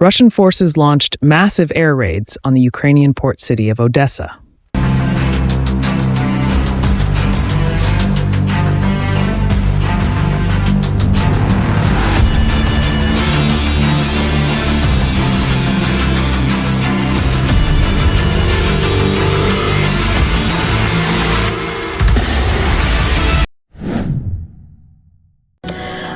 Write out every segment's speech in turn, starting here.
Russian forces launched massive air raids on the Ukrainian port city of Odesa.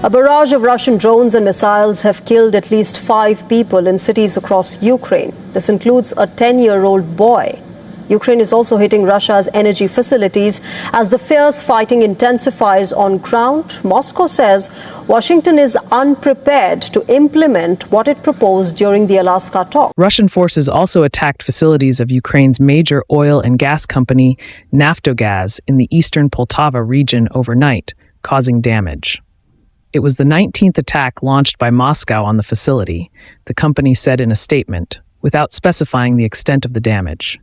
A barrage of Russian drones and missiles have killed at least 5 people in cities across Ukraine. This includes a 10-year-old boy. Ukraine is also hitting Russia's energy facilities as the fierce fighting intensifies on ground. Moscow says Washington is unprepared to implement what it proposed during the Alaska talk. Russian forces also attacked facilities of Ukraine's major oil and gas company, Naftogaz, in the eastern Poltava region overnight, causing damage. It was the 19th attack launched by Moscow on the facility, the company said in a statement, without specifying the extent of the damage.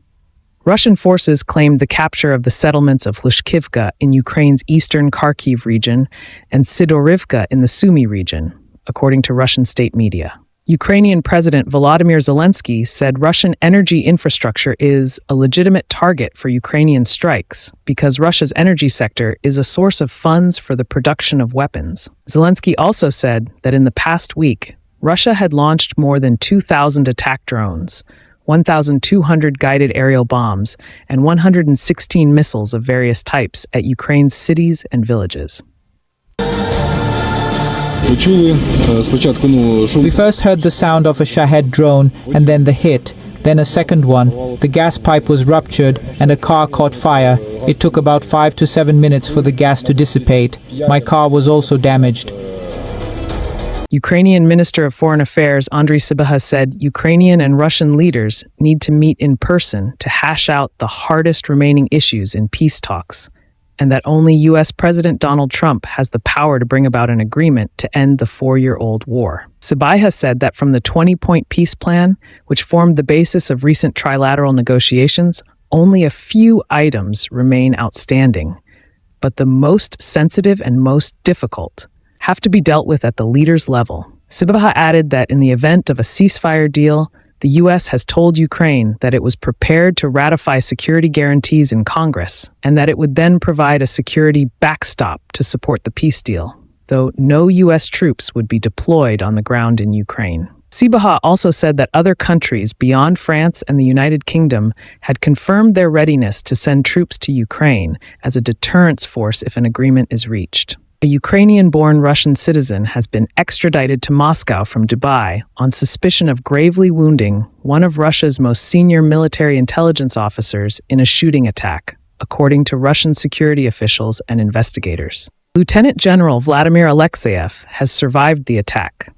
Russian forces claimed the capture of the settlements of Lyshkivka in Ukraine's eastern Kharkiv region and Sidorivka in the Sumy region, according to Russian state media. Ukrainian President Volodymyr Zelenskyy said Russian energy infrastructure is a legitimate target for Ukrainian strikes because Russia's energy sector is a source of funds for the production of weapons. Zelenskyy also said that in the past week, Russia had launched more than 2,000 attack drones, 1,200 guided aerial bombs, and 116 missiles of various types at Ukraine's cities and villages. We first heard the sound of a Shahed drone and then the hit, then a second one. The gas pipe was ruptured and a car caught fire. It took about 5 to 7 minutes for the gas to dissipate. My car was also damaged. Ukrainian Minister of Foreign Affairs Andriy Sybiha said Ukrainian and Russian leaders need to meet in person to hash out the hardest remaining issues in peace talks, and that only U.S. President Donald Trump has the power to bring about an agreement to end the 4-year-old war. Sybiha said that from the 20-point peace plan, which formed the basis of recent trilateral negotiations, only a few items remain outstanding, but the most sensitive and most difficult have to be dealt with at the leaders' level. Sybiha added that in the event of a ceasefire deal, the U.S. has told Ukraine that it was prepared to ratify security guarantees in Congress and that it would then provide a security backstop to support the peace deal, though no U.S. troops would be deployed on the ground in Ukraine. Sybiha also said that other countries beyond France and the United Kingdom had confirmed their readiness to send troops to Ukraine as a deterrence force if an agreement is reached. A Ukrainian-born Russian citizen has been extradited to Moscow from Dubai on suspicion of gravely wounding one of Russia's most senior military intelligence officers in a shooting attack, according to Russian security officials and investigators. Lieutenant General Vladimir Alexeyev has survived the attack.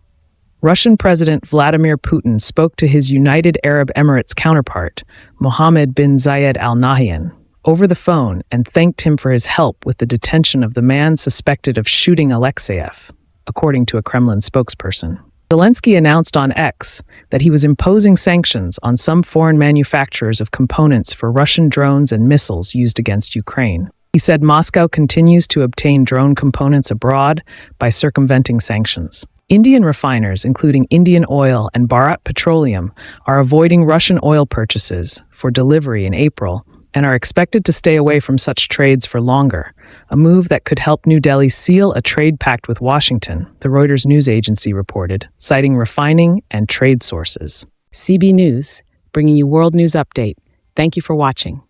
Russian President Vladimir Putin spoke to his United Arab Emirates counterpart, Mohammed bin Zayed Al Nahyan, over the phone and thanked him for his help with the detention of the man suspected of shooting Alexeyev, according to a Kremlin spokesperson. Zelenskyy announced on X that he was imposing sanctions on some foreign manufacturers of components for Russian drones and missiles used against Ukraine. He said Moscow continues to obtain drone components abroad by circumventing sanctions. Indian refiners, including Indian Oil and Bharat Petroleum, are avoiding Russian oil purchases for delivery in April and are expected to stay away from such trades for longer, a move that could help New Delhi seal a trade pact with Washington, the Reuters news agency reported, citing refining and trade sources. CB News, bringing you world news update. Thank you for watching.